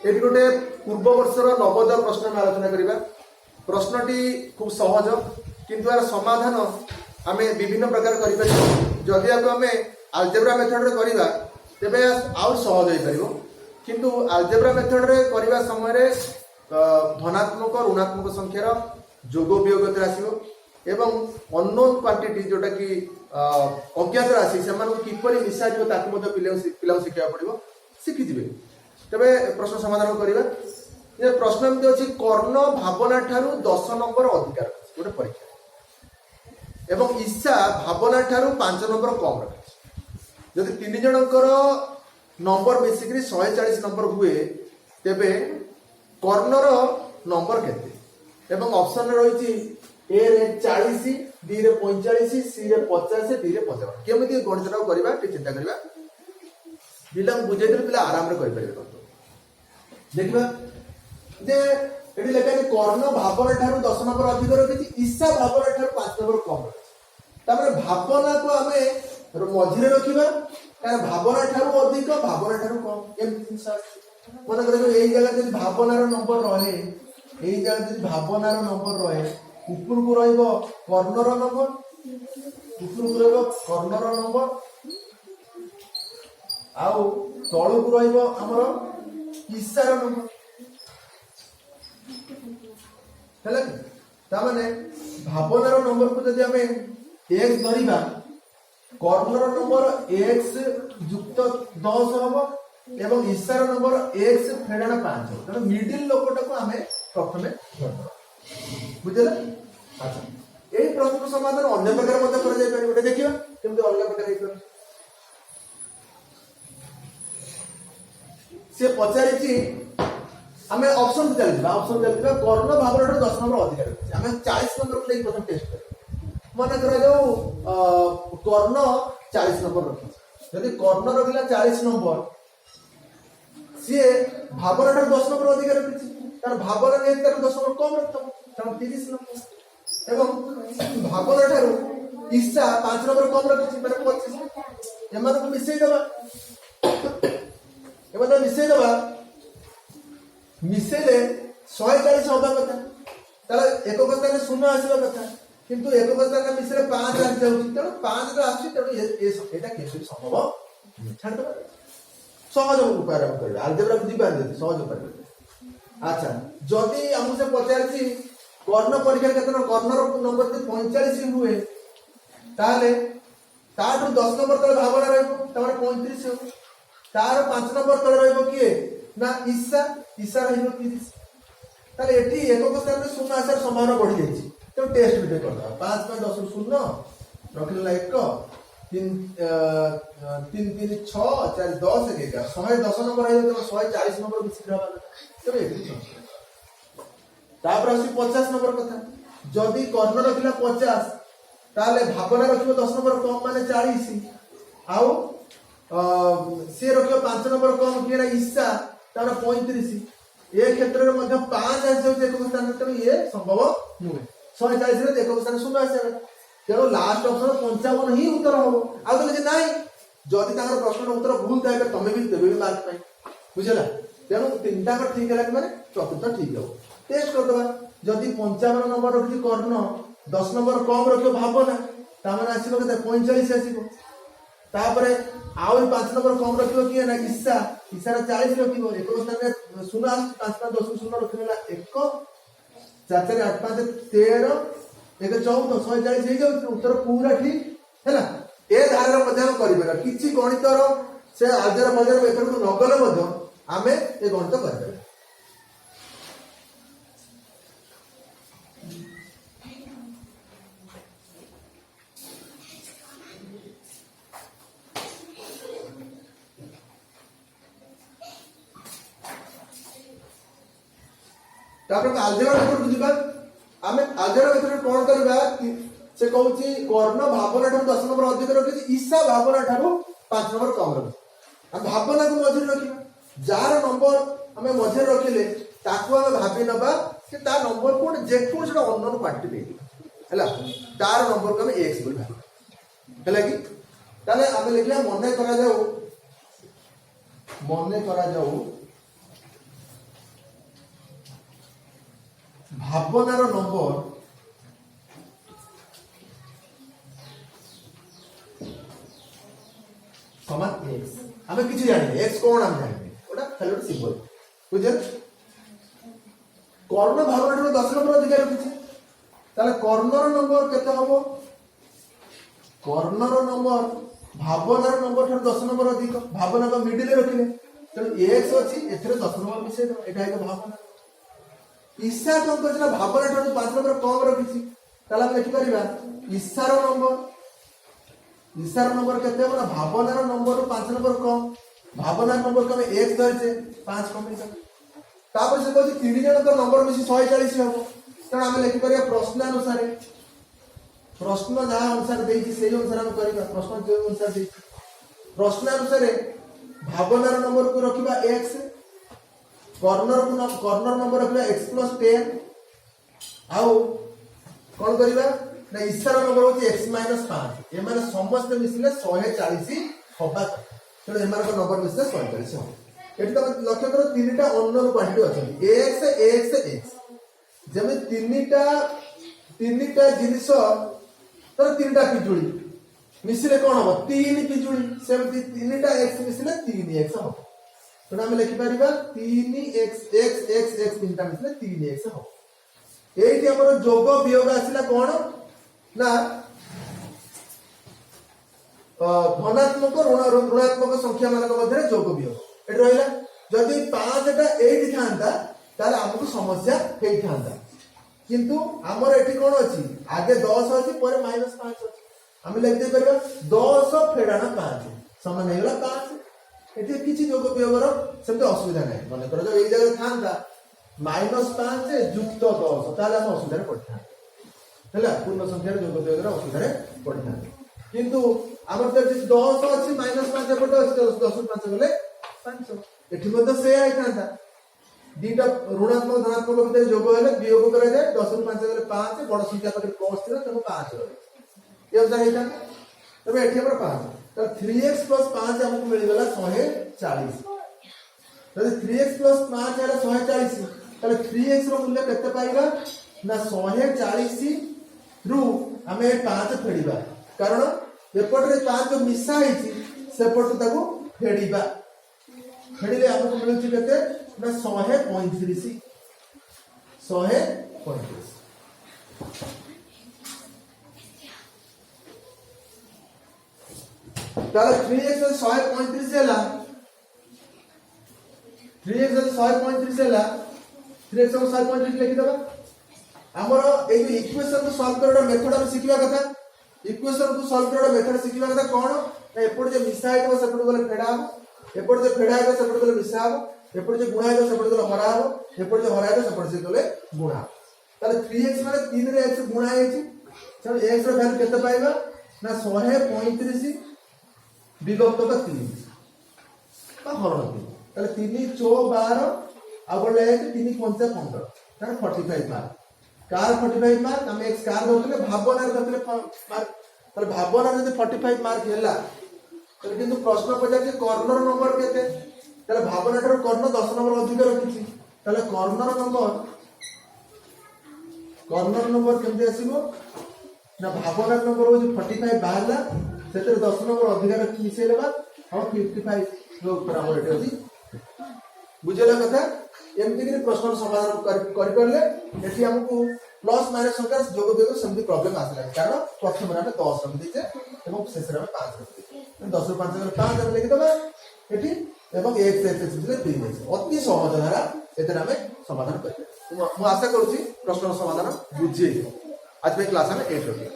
Eighty गोटे पूर्व वर्षर नवोदय प्रश्न में आलोचना करवा। प्रश्नटी खूब सहज किंतु यार समाधान आम विभिन्न प्रकार जदि आम आलजेब्रा मेथड रे करवा तेबे आउ सहज हो पार किंतु आलजेब्रा मेथड रे करवा समय धनात्मक ऋणात्मक संख्यार जोग वियोग आसो एवं अननोन क्वांटिटी जोटा कि अज्ञात राशि से किपरि मिसा पिला शिखा पड़ो शिखिजे। तेरे प्रश्न समाधान करवा। प्रश्न एमती अच्छी कर्ण भावना ठारू 10 नंबर अधिकार गोटे परीक्षा एवं ईशा भावना ठारू 5 नंबर कम रखी। जदि 3 जनकर नंबर मिसिक 140 नंबर हुए तेबे कर्णर नंबर केते एवं ऑप्शन रही ए रे 40 बी रे 45 सी रे 50 डी रे 55 केमिति गणित करबा के चिंता करबा पिला बुझे पिला आराम रे कर पारे। देखिबा जे एडी लेखा कर्ण भावना ठारू 10 नंबर अधिक रखी ईशा भावना ठारू 5 नंबर कम रखी। तापर भावना को आमे मझिरे रखिबा कारण भावना ठारू अधिक भावना ठारू कम एमति सर मन करे एई जगह जदि भावनार नंबर रहे एई जगह जदि भावनार नंबर रहे ऊपर को रहिबो कर्णर नंबर ऊपर को रहिबो कर्णर नंबर आउ तळु को रहिबो हमर ईशार नंबर हैला ता माने भावनार नंबर को जदि हमें x धरिबा कर्णर नंबर x युक्त 10 हबो एवं ईशार नंबर x फेडाना 5 हो त मिडिल लोकटा को हमें प्रथमे धरबा बुझले। अच्छा एई प्रश्न समाधान अन्य प्रकार मते कर जाय पारे देखिबा केमते अलग प्रकार हे कर से पचारिची हमें ऑप्शन चलता कर्ण भावना 10 नंबर अधिकार हमें 40 नंबर को प्रथम टेस्ट कर मन करा जाऊ कर्ण 40 नंबर रखी यदि कर्ण रखिला 40 नंबर सी भावना 10 नंबर अधिकार रखी तार भावना ने तार 10 नंबर कम रखतो तार 30 नंबर एवं भावना ठारू ईशा 5 नंबर कम रखी माने 25 एमान को मिसई देबा एमान मिसई देबा मिसेले 140 हबा कथा ताला एकक स्थान शून्य आसीबा कथा किंतु एकक स्थान मिसेले 5 आ जाउची त 5 रा आसी त एटा केसे संभव छाड़ दो सहज उपाय कर अलजेब्रा बुझी पार दे सहज उपाय। अच्छा जदि हमु से पचारची कर्ण परीक्षा केतना कर्णर नंबर 45 हुए ताले तार 10 नंबर तले भावना रहबो तार 35 हो तार 5 नंबर तले रहबो किए ना ईशा ईशा रहिबो 30 ताले एठी एकक स्थान में शून्य आसार संभावना बढ़ी जाईची तो टेस्ट भी करदा 5 5 10 शून्य रखिला 1 3 3 3 6 4 10 11 110 नंबर आइबो तो 140 नंबर मिसिक रहबा तो एठी तापर आसी 50 नंबर कथा जदि कर्ण रखिला 50 ताले भावना रखिबो 10 नंबर कम माने 40 आउ से रखिबो 5 नंबर कम केरा ईशा तार 35 ए क्षेत्र रे मध्य 5 आसे जे एक स्थान तो ये संभव नुहे 140 रे एक स्थान शून्य आसे तेरो लास्ट ऑप्शन 55 ही उत्तर हो आ तो जे नाही जदि तार प्रश्न उत्तर भूल थाए तमे भी देबे मार्क पाई बुझला तेनो तीनटा का ठीक है माने चतुर्थ ठीक हो टेस्ट कर दबा जदि 55 नंबर रखी कर्ण 10 नंबर कम रखियो भावना ता माने आसीबो केते 45 आसीबो तापरे आउ 5 नंबर कम रखियो कि ना ईशा ईशा 40 रखियो एक स्थान में शून्य 5 5 10 शून्य रखिला 1 4 4 8 5 13 1 14 140 हे जाउ उत्तर पूरा ठीक हैला। ए धारा मध्य करि बेला किछि गणितर से आजर मजर मेथड को नगले मध्य आमे ए गणित करि बेला। तापर आलजेब्रा मेथड बुझिबा आमे आलजेब्रा मेथड कोन करबा से कहूची कर्ण भावना ठारू 10 नंबर अधिक रखी ईशा भावना ठारू 5 नंबर कम रखी हम भावना को मझिर रखिबा जार नंबर हमें मझिर रखिले ताकू हम भाबी नबा कि ता नंबर कोन जेको सेटा अननोन क्वांटिटी देबी हैला तार नंबर को हम x बोल भाबी हैला कि ताले हम लिखला मने करा जाऊ भावनार नंबर समान एक्स आम कि जाने एक्स कौन आम जाने खाली गोटे सिंबल बुझे कर्ण भावना 10 नंबर अधिक रखी कर्णर नंबर केते हम कर्णर नंबर भावनार नंबर ठार 10 नंबर अधिक भावना को मिडिल रखिले तेणु एक्स अच्छी एथरे 10 नंबर मिसे एटा है भावना ईशा कौन कर भावना ठार 5 नंबर कम रखी लिखिपर ईशार नंबर केते हम भावनार नंबर 5 नंबर कम भावनार नंबर कम एक्स धरचे 5 कम तापर से कहते 3 जन का नंबर मिसी 140 हम तेणु आम लिखिपर प्रश्न अनुसार प्रश्न जहाँ अनुसार से अनुसार आम कर प्रश्न जो अनुसार प्रश्न अनुसार भावनार नंबर को रखा एक्स कर्णर नंबर रखा एक्स प्लस 10 आउ कौन करवा ना ईशार नंबर होची एक्स माइनस 5 एम समस्त मिसिले 140 हवा तेणु एम नंबर मिसिले 140 हम ये लक्ष्य कर 3टा अननोन क्वांटिटी अच्छी एक्स एक्स एक्स जमी 3टा जिनिस तर 3टा पिजुड़ी मिसिले कौन हम 3 पिजुड़ी सेमती 3टा एक्स मिसिले 3x हम तेणु आम लिखिपर 3x x x x 3टा मिसिले 3x हम ये आमर जोग वियोग आसला कौन ना धनात्मक ऋणात्मक संख्या मान मध्य जोग वियोग ये रहा जदि 5टा एटी था आमको समस्या होता किंतु आमर एटी कौन अच्छी आगे 10 अच्छी पर -5 अच्छी आम लिखते पार 10 फेड़ाण 5 समान हो 5 ये किसी जोग वियोगर सेमती असुविधा ना मन कर जो ये जगह था -5 युक्त 10 ताले आम असुविधा पड़ता है पूर्ण संख्यार जोग वियोगर असुविधा पड़ता किंतु आम 10 अच्छी -5 एपटे अच्छी 10 5 गले 500 ये से था दीटा ऋणात्मक धनात्मक भितर जोग है वियोग कर 10 रु 5 गले 5 बड़ संख्या पाखे प्लस थी तेनाली 5 ये अनुसार होता तब ये 5 तो 3x प्लस 5 आमको मिलगला 140 3x प्लस 5 है 140 ताले 3x रो मूल्य केते पाइबा ना 140 रु आमे 5 फेडिबा कारण एपटरे 5 मिसा हिची सेपट ताको फेडिबा फेडिले हमको मिलुची केते ना 135 ताले 3x 135 हैला 3x 135 हैला 3x 135 लिखि दबा हमर ए जो इक्वेशन को सॉल्व करडा मेथड हम सिखिबा कथा इक्वेशन को सॉल्व करडा मेथड सिखिबा कथा कोन ना एपट जे मिसा आइटम सेपट गले फेडा हो एपट जे फेडा आइटम सेपट गले मिसा हो एपट जे गुणा आइटम सेपट गले हरा हो एपट जे हरा आइटम सेपट से गले गुणा ताले 3x माने 3 रे x गुणा हेची चलो x रो वैल्यू केते पाइबा ना 135 विभक्त का 3 का हरण 3 ताले 3 4 12 आ बोले 3 5 15 ताले 45 मार्क कार 45 मार्क हम एक्स कार धरले भावना धरले मार्क ताले भावना जदि 45 मार्क हैला तो किंतु प्रश्न पचार कर्णर नंबर केते ताले भावना ठार कर्ण 10 नंबर अधिक रखिछि ताले कर्णर नंबर केमते आसीबो ना भावना नंबर हो 45 बाहरला सेते 10 नंबर अधिक रखि मिसेलेबा हम 55 रो ऊपर हमर एटे अछि बुझेला कथा एमती कि प्रश्न समाधान कर परले एठी हमको प्लस माइनस संख्या जोग वियोग सेमती प्रॉब्लम आसला कारण प्रथम रे 10 रखि देते एवं शेष रे 5 रखि देते 10 रो 5 गले 5 हम लिखि दबा एठी एवं x x दिले 3x अति सहज धारा एतरा हमें समाधान कर मु आशा करूची प्रश्न समाधान बुझे आज पे क्लास में 8 रखिए।